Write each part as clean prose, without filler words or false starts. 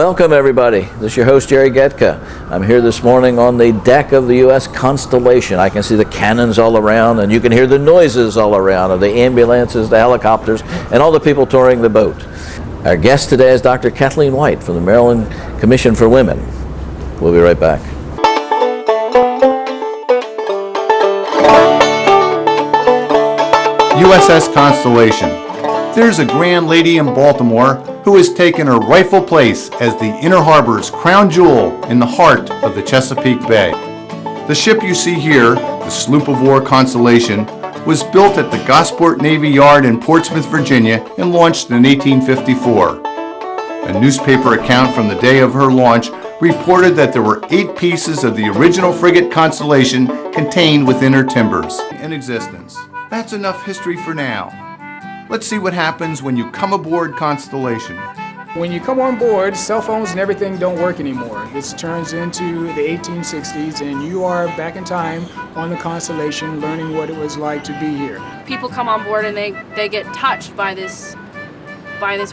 Welcome everybody. This is your host Jerry Getka. I'm here this morning on the deck of the U.S. Constellation. I can see the cannons all around, and you can hear the noises all around of the ambulances, the helicopters, and all the people touring the boat. Our guest today is Dr. Kathleen White from the Maryland Commission for Women. We'll be right back. USS Constellation. There's a grand lady in Baltimore who has taken her rightful place as the Inner Harbor's crown jewel in the heart of the Chesapeake Bay. The ship you see here, the sloop of war Constellation, was built at the Gosport Navy Yard in Portsmouth, Virginia, and launched in 1854. A newspaper account from the day of her launch reported that there were 8 pieces of the original frigate Constellation contained within her timbers in existence. That's enough history for now. Let's see what happens when you come aboard Constellation. When you come on board, cell phones and everything don't work anymore. This turns into the 1860s and you are back in time on the Constellation learning what it was like to be here. People come on board and they get touched by this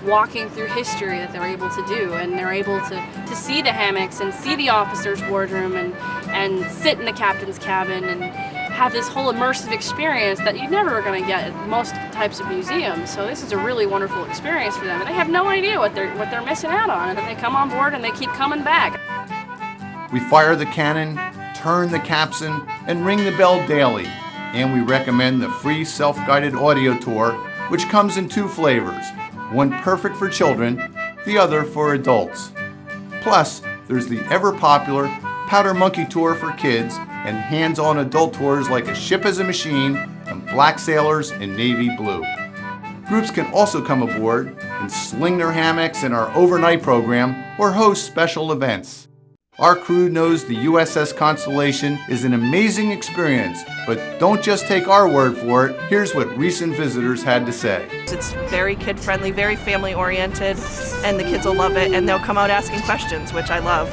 walking through history that they're able to do, and they're able to see the hammocks and see the officer's wardroom and sit in the captain's cabin and have this whole immersive experience that you're never going to get at most types of museums. So this is a really wonderful experience for them, and they have no idea what they're missing out on, and then they come on board and they keep coming back. We fire the cannon, turn the capstan, and ring the bell daily, and we recommend the free self-guided audio tour, which comes in 2 flavors, one perfect for children, the other for adults. Plus, there's the ever-popular Powder Monkey Tour for kids and hands-on adult tours like A Ship as a Machine and Black Sailors in Navy Blue. Groups can also come aboard and sling their hammocks in our overnight program or host special events. Our crew knows the USS Constellation is an amazing experience, but don't just take our word for it. Here's what recent visitors had to say. It's very kid-friendly, very family-oriented, and the kids will love it, and they'll come out asking questions, which I love.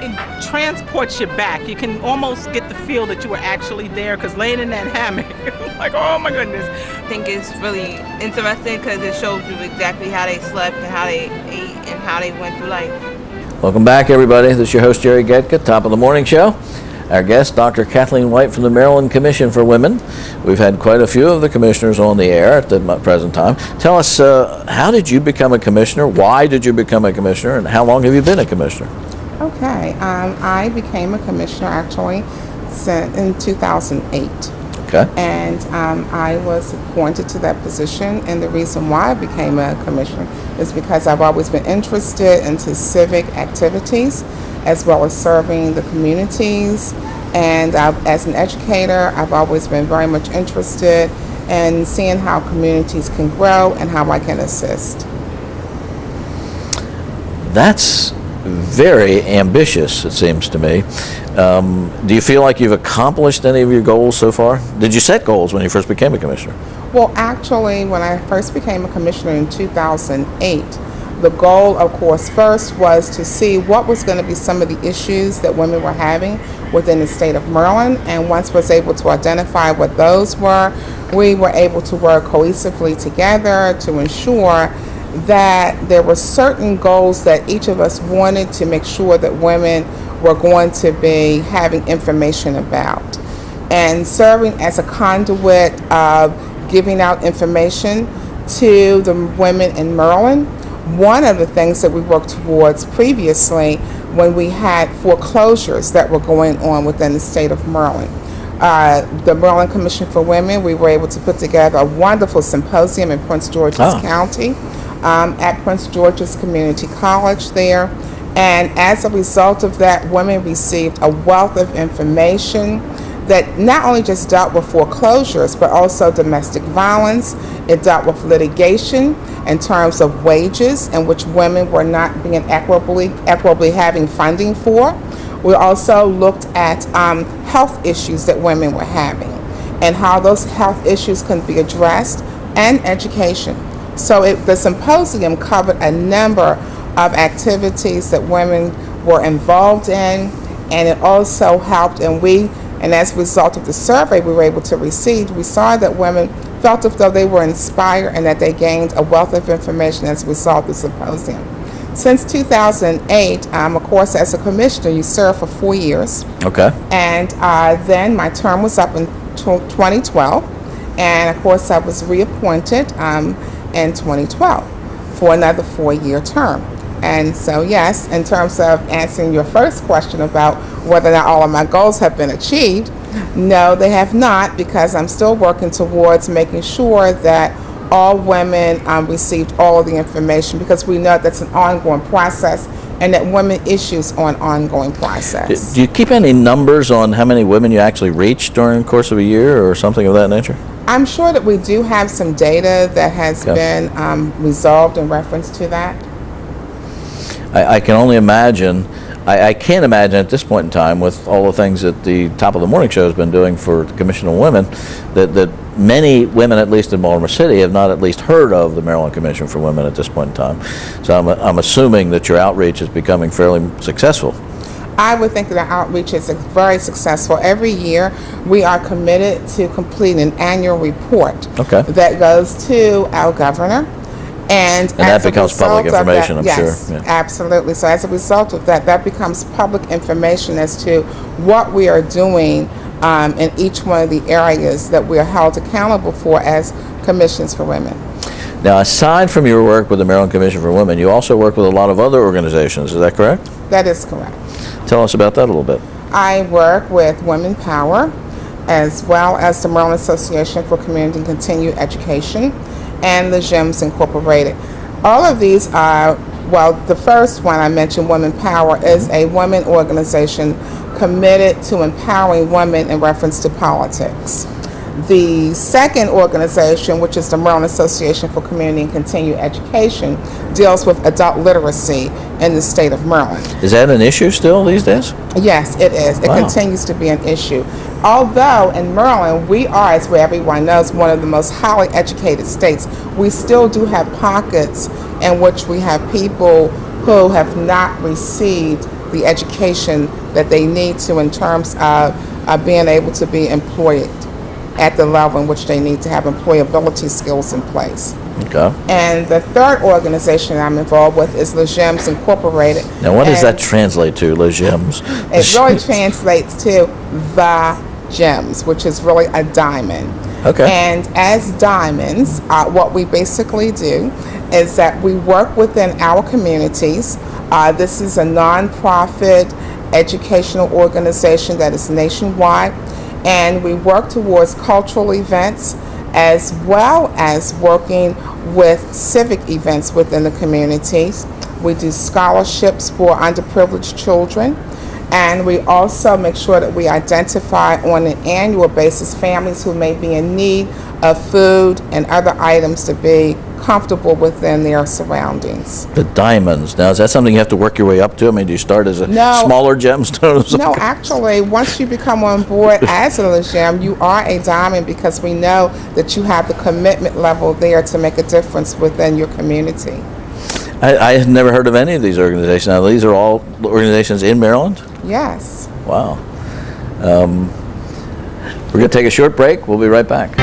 It transports you back. You can almost get the feel that you were actually there, because laying in that hammock, like, oh my goodness. I think it's really interesting because it shows you exactly how they slept and how they ate and how they went through life. Welcome back everybody. This is your host Jerry Getka, top of the morning show. Our guest, Dr. Kathleen White from the Maryland Commission for Women. We've had quite a few of the commissioners on the air at the present time. Tell us, how did you become a commissioner? Why did you become a commissioner? And how long have you been a commissioner? Okay, I became a commissioner actually in 2008. Okay. And I was appointed to that position, and the reason why I became a commissioner is because I've always been interested into civic activities as well as serving the communities, and as an educator I've always been very much interested in seeing how communities can grow and how I can assist. That's very ambitious, it seems to me. Do you feel like you've accomplished any of your goals so far? Did you set goals when you first became a commissioner? Well, actually, when I first became a commissioner in 2008, the goal, of course, first was to see what was going to be some of the issues that women were having within the state of Maryland, and once I was able to identify what those were, we were able to work cohesively together to ensure that there were certain goals that each of us wanted to make sure that women were going to be having information about. And serving as a conduit of giving out information to the women in Maryland, one of the things that we worked towards previously when we had foreclosures that were going on within the state of Maryland. The Maryland Commission for Women, we were able to put together a wonderful symposium in Prince George's County. At Prince George's Community College there, and as a result of that, women received a wealth of information that not only just dealt with foreclosures but also domestic violence. It dealt with litigation in terms of wages in which women were not being equitably having funding for. We also looked at health issues that women were having and how those health issues can be addressed, and education. So the symposium covered a number of activities that women were involved in, and it also helped, and as a result of the survey we were able to receive, we saw that women felt as though they were inspired and that they gained a wealth of information as a result of the symposium. Since 2008, of course, as a commissioner, you serve for 4 years. Okay. And then my term was up in 2012. And of course, I was reappointed in 2012 for another 4-year term. And so, yes, in terms of answering your first question about whether or not all of my goals have been achieved, no, they have not, because I'm still working towards making sure that all women received all of the information, because we know that's an ongoing process and that women issues are an ongoing process. Do you keep any numbers on how many women you actually reach during the course of a year or something of that nature? I'm sure that we do have some data that has been resolved in reference to that. I can only imagine, I can't imagine at this point in time, with all the things that the Top of the Morning Show has been doing for the Commission on Women, that many women, at least in Baltimore City, have not at least heard of the Maryland Commission for Women at this point in time. So I'm assuming that your outreach is becoming fairly successful. I would think that our outreach is very successful. Every year, we are committed to completing an annual report that goes to our governor. And that becomes public information, I'm sure. Yes, absolutely. So as a result of that, that becomes public information as to what we are doing in each one of the areas that we are held accountable for as commissions for women. Now, aside from your work with the Maryland Commission for Women, you also work with a lot of other organizations. Is that correct? That is correct. Tell us about that a little bit. I work with Women Power, as well as the Maryland Association for Community and Continued Education, and the GEMS Incorporated. All of these are, well, the first one I mentioned, Women Power, is a women organization committed to empowering women in reference to politics. The second organization, which is the Maryland Association for Community and Continued Education, deals with adult literacy in the state of Maryland. Is that an issue still these days? Yes, it is. It continues to be an issue. Although in Maryland, we are, as everyone knows, one of the most highly educated states, we still do have pockets in which we have people who have not received the education that they need to in terms of being able to be employed at the level in which they need to have employability skills in place. Okay. And the third organization I'm involved with is Le GEMS Incorporated. Now, what does that translate to, Le GEMS? It really translates to the gems, which is really a diamond. Okay. And as diamonds, what we basically do is that we work within our communities. This is a nonprofit educational organization that is nationwide, and we work towards cultural events as well as working with civic events within the communities. We do scholarships for underprivileged children, and we also make sure that we identify on an annual basis families who may be in need of food and other items to be comfortable within their surroundings. The diamonds. Now, is that something you have to work your way up to? I mean, do you start as a smaller gemstone? No, actually, once you become on board as a gem, you are a diamond, because we know that you have the commitment level there to make a difference within your community. I had never heard of any of these organizations. Now, these are all organizations in Maryland? Yes. Wow. We're going to take a short break. We'll be right back.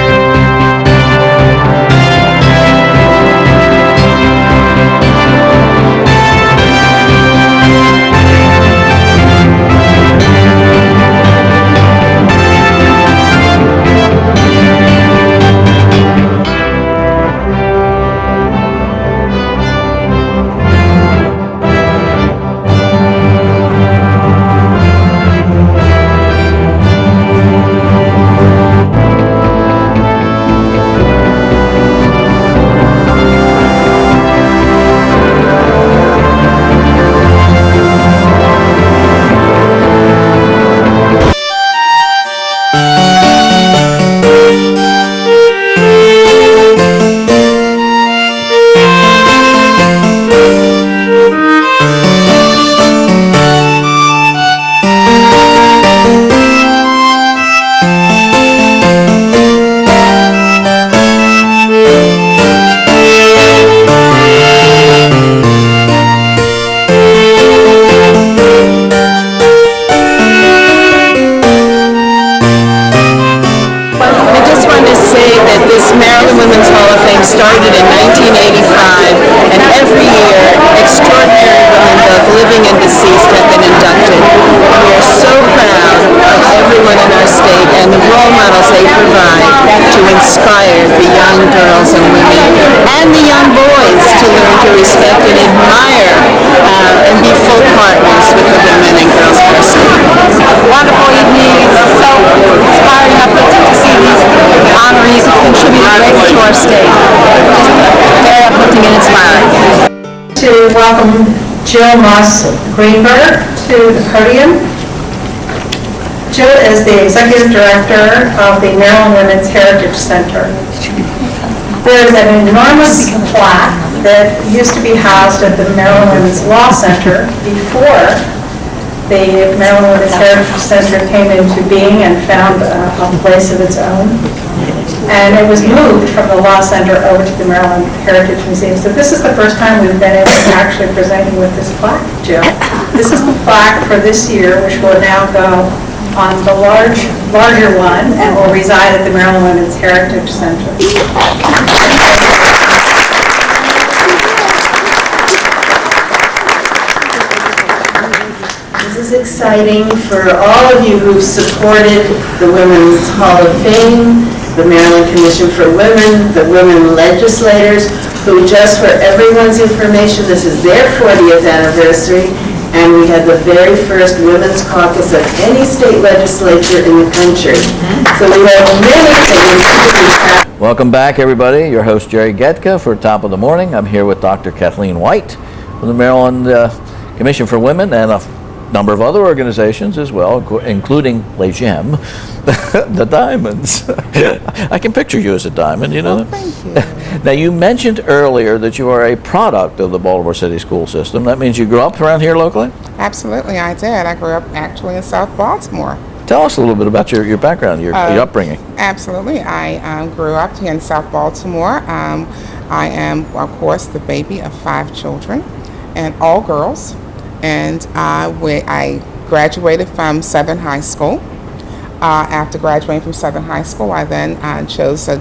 they provide to inspire the young girls and women and the young boys to learn to respect and admire and be full partners with the women and girls person. Wonderful evening. It's so inspiring and uplifting to see these honorees who contribute greatly to our state. Just very uplifting and inspiring. To welcome Jill Moss Greenberg to the podium. Jill is the Executive Director of the Maryland Women's Heritage Center. There is an enormous plaque that used to be housed at the Maryland Women's Law Center before the Maryland Women's Heritage Center came into being and found a place of its own. And it was moved from the Law Center over to the Maryland Heritage Museum. So this is the first time we've been able to actually present you with this plaque, Jill. This is the plaque for this year, which will now go on the larger one and will reside at the Maryland Women's Heritage Center. This is exciting for all of you who've supported the Women's Hall of Fame, the Maryland Commission for Women, the women legislators, who just for everyone's information, this is their 40th anniversary, and we had the very first women's caucus of any state legislature in the country. So we have many things to be proud of. Welcome back, everybody. Your host, Jerry Getka, for Top of the Morning. I'm here with Dr. Kathleen White from the Maryland Commission for Women and a number of other organizations as well, including Les Gems, the Diamonds. I can picture you as a diamond, you know. Thank you. Now, you mentioned earlier that you are a product of the Baltimore City school system. That means you grew up around here locally? Absolutely, I did. I grew up actually in South Baltimore. Tell us a little bit about your background, your upbringing. Absolutely. I grew up here in South Baltimore. I am, of course, the baby of 5 children, and all girls. And I graduated from Southern High School. After graduating from Southern High School, I then chose to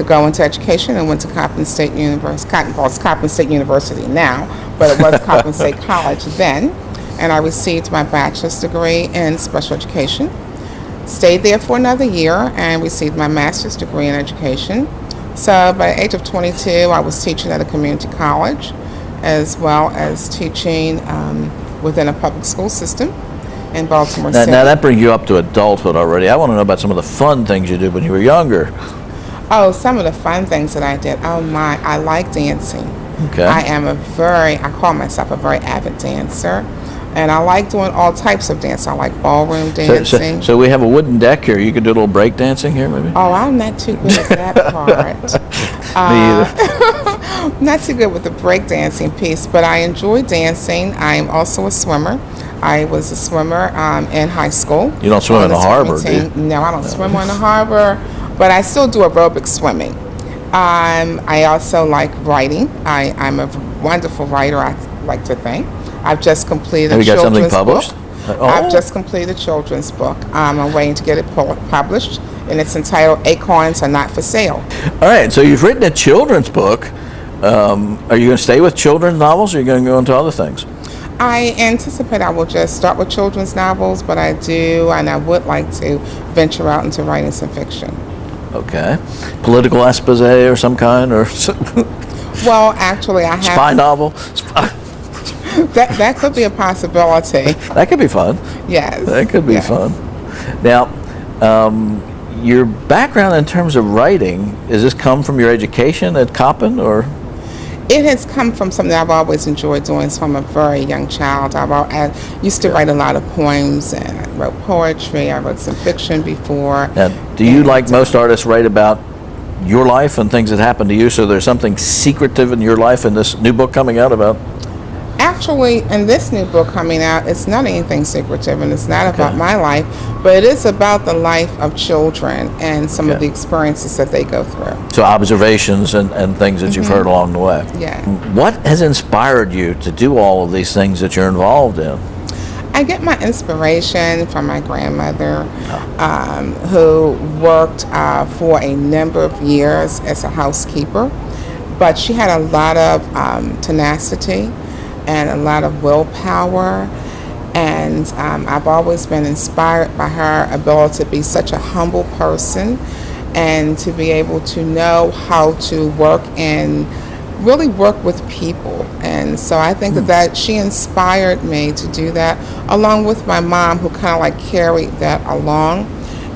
go into education and went to Coppin State University. It's Coppin State University now, but it was Coppin State College then. And I received my bachelor's degree in special education. Stayed there for another year and received my master's degree in education. So by the age of 22, I was teaching at a community college, as well as teaching within a public school system in Baltimore City. Now that brings you up to adulthood already. I want to know about some of the fun things you did when you were younger. Oh, some of the fun things that I did. Oh my, I like dancing. Okay. I call myself a very avid dancer. And I like doing all types of dance. I like ballroom dancing. So we have a wooden deck here. You could do a little break dancing here, maybe? Oh, I'm not too good at that part. Me either. Not too good with the break dancing piece, but I enjoy dancing. I am also a swimmer. I was a swimmer in high school. You don't swim in the harbor, do you? No, I don't swim in the harbor, but I still do aerobic swimming. I also like writing. I'm a wonderful writer, I like to think. I've just completed Have a you got something children's book. published? Oh. I've just completed a children's book. I'm waiting to get it published, and it's entitled Acorns Are Not for Sale. All right, so you've written a children's book. Are you going to stay with children's novels, or are you going to go into other things? I anticipate I will just start with children's novels, but I would like to venture out into writing some fiction. Okay. Political expose or some kind, or Well, actually, I have spy novel? That could be a possibility. That could be fun. Yes. That could be fun. Now, your background in terms of writing, does this come from your education at Coppin, or? It has come from something I've always enjoyed doing from a very young child. I used to write a lot of poems, and I wrote poetry. I wrote some fiction before. Now, do you, like most artists, write about your life and things that happened to you, so there's something secretive in your life in this new book coming out about? Actually, in this new book coming out, it's not anything secretive, and it's not about my life, but it is about the life of children and some of the experiences that they go through. So observations and things that you've heard along the way. Yeah. What has inspired you to do all of these things that you're involved in? I get my inspiration from my grandmother, who worked for a number of years as a housekeeper, but she had a lot of tenacity and a lot of willpower, And I've always been inspired by her ability to be such a humble person and to be able to know how to work and really work with people. And so I think that she inspired me to do that, along with my mom, who kind of like carried that along.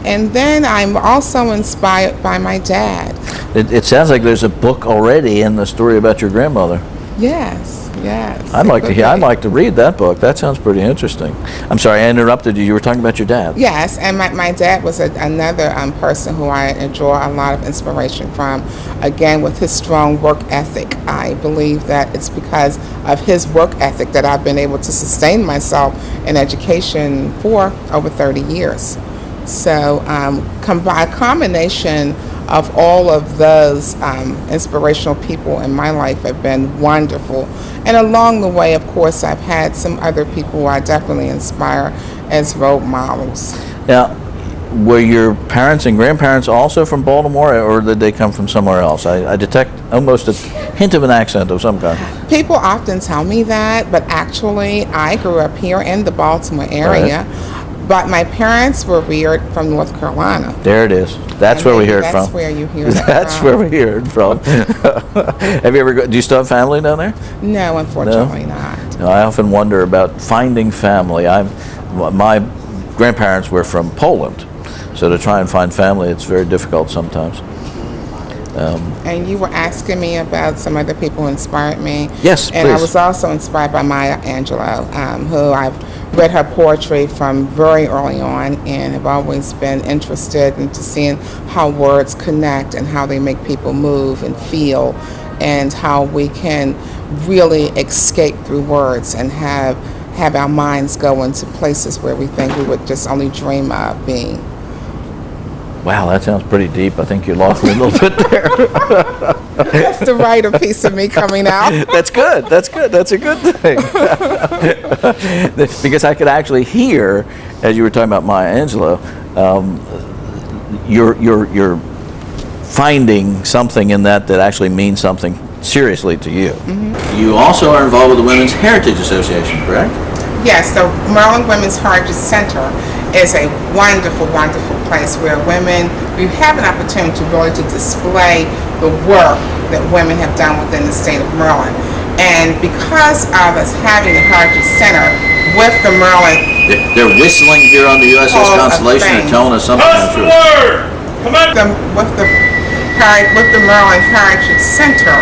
And then I'm also inspired by my dad. It sounds like there's a book already in the story about your grandmother. Yes, yes. I'd like to read that book. That sounds pretty interesting. I'm sorry, I interrupted you. You were talking about your dad. Yes, and my dad was another person who I enjoy a lot of inspiration from. Again, with his strong work ethic, I believe that it's because of his work ethic that I've been able to sustain myself in education for over 30 years. So a combination of all of those inspirational people in my life have been wonderful. And along the way, of course, I've had some other people who I definitely inspire as role models. Now, were your parents and grandparents also from Baltimore, or did they come from somewhere else? I detect almost a hint of an accent of some kind. People often tell me that, but actually I grew up here in the Baltimore area. Right. But my parents were reared from North Carolina. There it is. That's where we hear it from. That's where you hear that That's from. where we hear it from. Have you ever? Do you still have family down there? No, unfortunately not. No, I often wonder about finding family. My grandparents were from Poland, so to try and find family, it's very difficult sometimes. And you were asking me about some other people who inspired me. Yes, And I please. was also inspired by Maya Angelou, who I've read her poetry from very early on and have always been interested into seeing how words connect and how they make people move and feel, and how we can really escape through words and have our minds go into places where we think we would just only dream of being. Wow, that sounds pretty deep. I think you lost me a little bit there. That's the writer piece of me coming out. That's good. That's good. That's a good thing. Because I could actually hear, as you were talking about Maya Angelou, you're finding something in that actually means something seriously to you. Mm-hmm. You also are involved with the Women's Heritage Association, correct? Yes, the Maryland Women's Heritage Center is a wonderful, wonderful place where we have an opportunity to really to display the work that women have done within the state of Maryland. And because of us having the Heritage Center with the Maryland... They're whistling here on the USS Constellation and telling us something true. With the Maryland Heritage Center,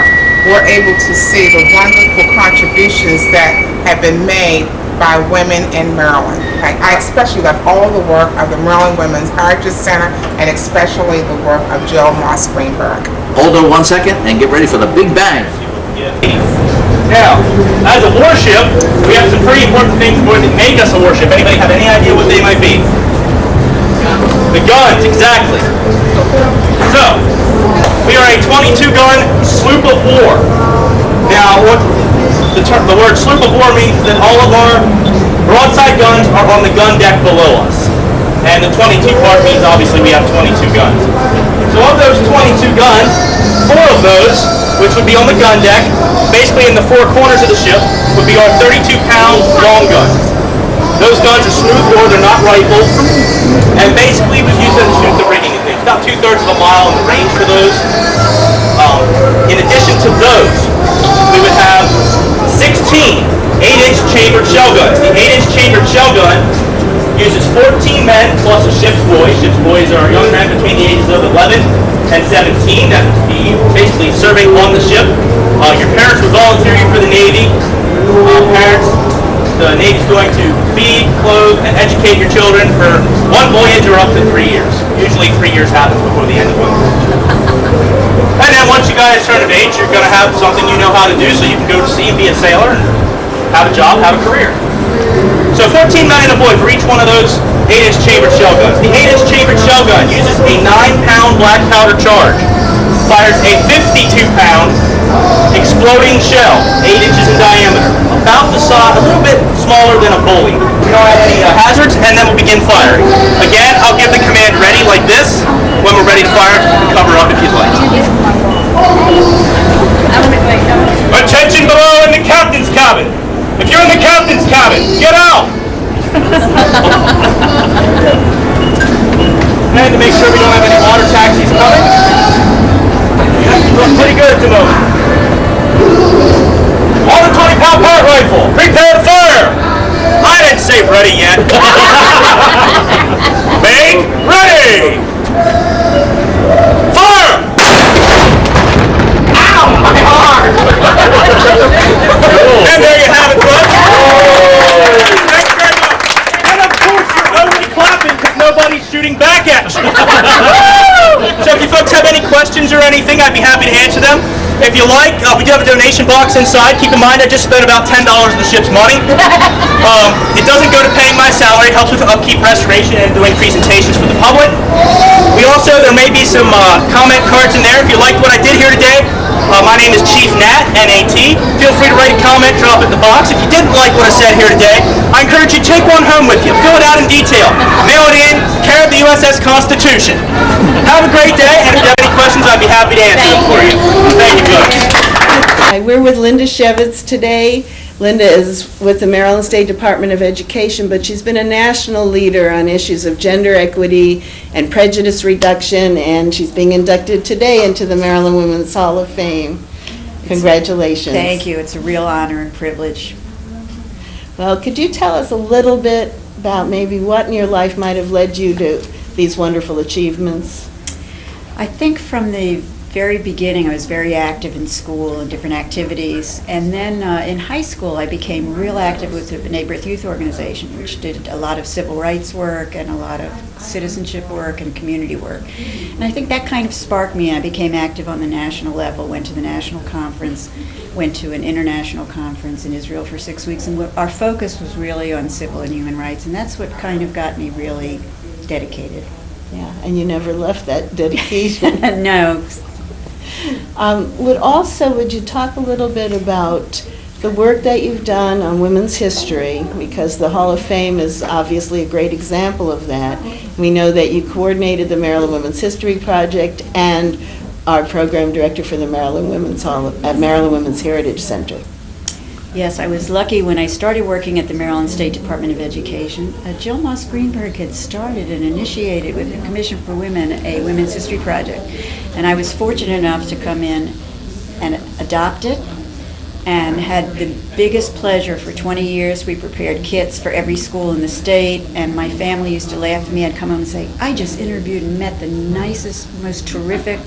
we're able to see the wonderful contributions that have been made by women in Maryland. I especially love all the work of the Maryland Women's Heritage Center and especially the work of Jill Moss Greenberg. Hold on 1 second and get ready for the big bang. Now, as a warship, we have some pretty important things that make us a warship. Anybody have any idea what they might be? The guns, exactly. So, we are a 22-gun sloop of war. Now, what the word sloop of war means that all of our broadside guns are on the gun deck below us. And the 22 part means obviously we have 22 guns. So of those 22 guns, 4 of those, which would be on the gun deck, basically in the 4 corners of the ship, would be our 32-pound long guns. Those guns are smooth bore, they're not rifled, and basically we use them to shoot the rigging and things. About 2/3 of a mile in the range for those. In addition to those, we would have 16 8-inch chambered shell guns. The 8-inch chambered shell gun uses 14 men plus a ship's boy. Ship's boys are young men between the ages of 11 and 17 that would be basically serving on the ship. Your parents would volunteer you for the Navy. The Navy's going to feed, clothe, and educate your children for 1 voyage or up to 3 years. Usually 3 years happens before the end of one voyage. And then once you guys turn of age, you're going to have something you know how to do, so you can go to sea and be a sailor and have a job, have a career. So 14 men and a boy for each one of those 8-inch chambered shell guns. The 8-inch chambered shell gun uses a 9-pound black powder charge, fires a 52-pound exploding shell, 8 inches in diameter, about the size, a little bit smaller than a bowling. We don't have any hazards, and then we'll begin firing. Again, I'll give the command ready like this. When we're ready to fire, you can cover up if you'd like. Attention below in the captain's cabin. If you're in the captain's cabin, get out. And to make sure we don't have any water taxis coming. Looking pretty good at the moment. On the 20-pound part rifle, prepare to fire! I didn't say ready yet. Make ready! Fire! Ow, my arm! And there you have it, folks. Thank you very much. And of course, you're only clapping because nobody's shooting back at you. So if you folks have any questions or anything, I'd be happy to answer them. If you like, we do have a donation box inside. Keep in mind, I just spent about $10 of the ship's money. It doesn't go to paying my salary. It helps with upkeep, restoration, and doing presentations for the public. We also, there may be some comment cards in there. If you liked what I did here today, my name is Chief Nat, N-A-T. Feel free to write a comment, drop it in the box. If you didn't like what I said here today, I encourage you to take one home with you. Fill it out in detail. Mail it in, care of the USS Constitution. Have a great day, and if you have any questions, I'd be happy to answer them for you. Thank you, folks. Hi, we're with Linda Shevitz today. Linda is with the Maryland State Department of Education, but she's been a national leader on issues of gender equity and prejudice reduction, and she's being inducted today into the Maryland Women's Hall of Fame. Congratulations. Thank you. It's a real honor and privilege. Well, could you tell us a little bit about maybe what in your life might have led you to these wonderful achievements? I think from the very beginning I was very active in school and different activities, and then in high school I became real active with the B'nai B'rith Youth Organization, which did a lot of civil rights work and a lot of citizenship work and community work. And I think that kind of sparked me. I became active on the national level, went to the national conference, went to an international conference in Israel for 6 weeks, and our focus was really on civil and human rights, and that's what kind of got me really dedicated. Yeah, and you never left that dedication. No. Would you talk a little bit about the work that you've done on women's history, because the Hall of Fame is obviously a great example of that. We know that you coordinated the Maryland Women's History Project and are program director for the Maryland Women's Heritage Center. Yes, I was lucky when I started working at the Maryland State Department of Education. Jill Moss Greenberg had started and initiated with the Commission for Women a Women's History Project. And I was fortunate enough to come in and adopt it, and had the biggest pleasure. For 20 years we prepared kits for every school in the state, and my family used to laugh at me. I'd come home and say, I just interviewed and met the nicest, most terrific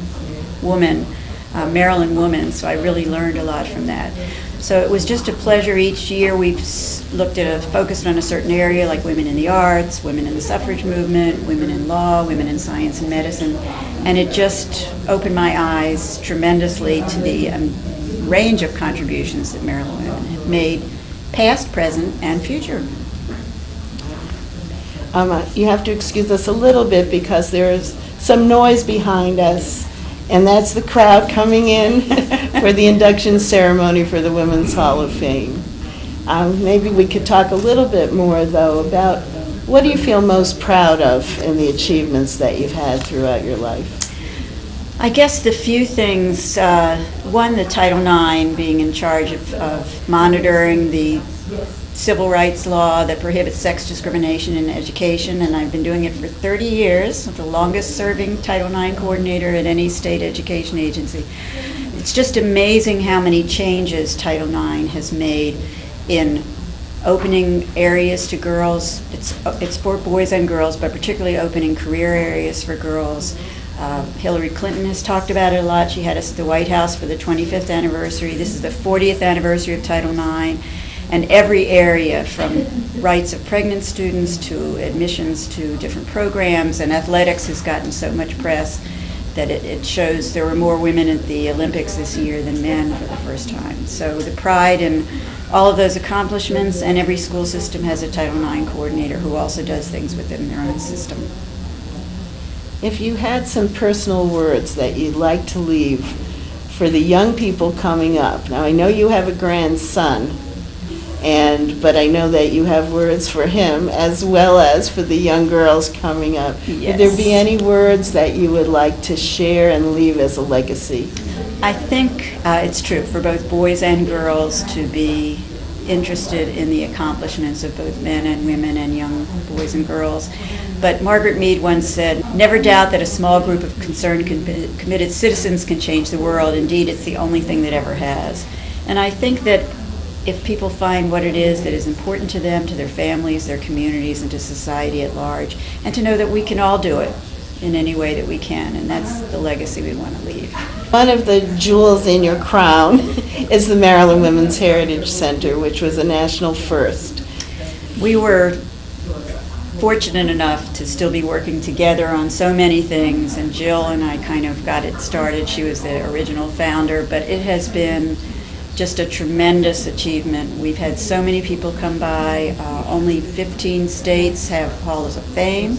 woman, Maryland woman, so I really learned a lot from that. So it was just a pleasure. Each year we've focused on a certain area, like women in the arts, women in the suffrage movement, women in law, women in science and medicine, and it just opened my eyes tremendously to the range of contributions that Maryland women have made, past, present, and future. You have to excuse us a little bit because there's some noise behind us, and that's the crowd coming in for the induction ceremony for the Women's Hall of Fame. Maybe we could talk a little bit more, though, about what do you feel most proud of in the achievements that you've had throughout your life? I guess the few things, one, the Title IX, being in charge of monitoring the civil rights law that prohibits sex discrimination in education, and I've been doing it for 30 years, the longest serving Title IX coordinator at any state education agency. It's just amazing how many changes Title IX has made in opening areas to girls. It's for boys and girls, but particularly opening career areas for girls. Hillary Clinton has talked about it a lot. She had us at the White House for the 25th anniversary. This is the 40th anniversary of Title IX. And every area, from rights of pregnant students to admissions to different programs, and athletics has gotten so much press that it shows there were more women at the Olympics this year than men for the first time. So the pride in all of those accomplishments, and every school system has a Title IX coordinator who also does things within their own system. If you had some personal words that you'd like to leave for the young people coming up, now I know you have a grandson, but I know that you have words for him as well as for the young girls coming up. Yes. Would there be any words that you would like to share and leave as a legacy? I think it's true for both boys and girls to be interested in the accomplishments of both men and women and young boys and girls. But Margaret Mead once said, "Never doubt that a small group of concerned, committed citizens can change the world. Indeed, it's the only thing that ever has." And I think that if people find what it is that is important to them, to their families, their communities, and to society at large, and to know that we can all do it in any way that we can, and that's the legacy we want to leave. One of the jewels in your crown is the Maryland Women's Heritage Center, which was a national first. We were fortunate enough to still be working together on so many things, and Jill and I kind of got it started. She was the original founder, but it has been just a tremendous achievement. We've had so many people come by. Only 15 states have Halls of Fame,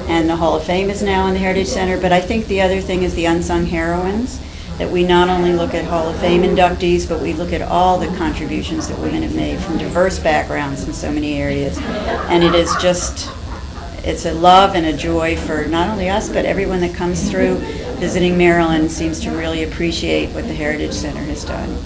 and the Hall of Fame is now in the Heritage Center. But I think the other thing is the unsung heroines, that we not only look at Hall of Fame inductees, but we look at all the contributions that women have made from diverse backgrounds in so many areas. And it is just, it's a love and a joy for not only us, but everyone that comes through visiting Maryland seems to really appreciate what the Heritage Center has done.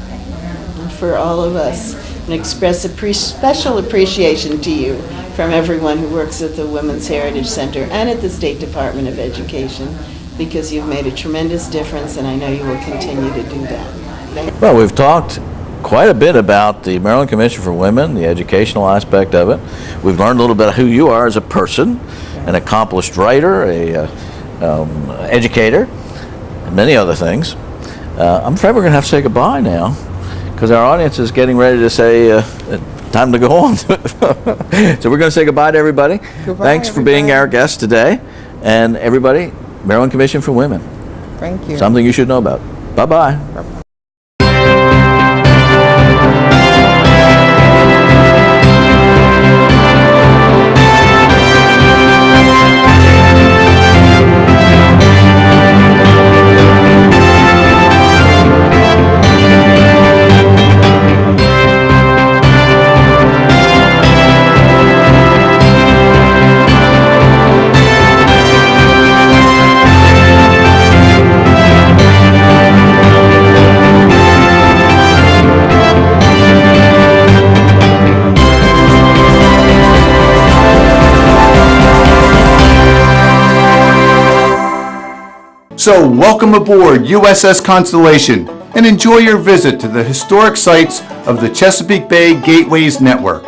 For all of us, and express special appreciation to you from everyone who works at the Women's Heritage Center and at the State Department of Education, because you've made a tremendous difference, and I know you will continue to do that. Well, we've talked quite a bit about the Maryland Commission for Women, the educational aspect of it. We've learned a little bit of who you are as a person, an accomplished writer, a educator, and many other things. I'm afraid we're going to have to say goodbye now, because our audience is getting ready to say time to go on. So we're going to say goodbye to everybody. Goodbye, Thanks for being our guest today. And everybody, Maryland Commission for Women. Thank you. Something you should know about. Bye-bye. Bye-bye. So welcome aboard USS Constellation and enjoy your visit to the historic sites of the Chesapeake Bay Gateways Network.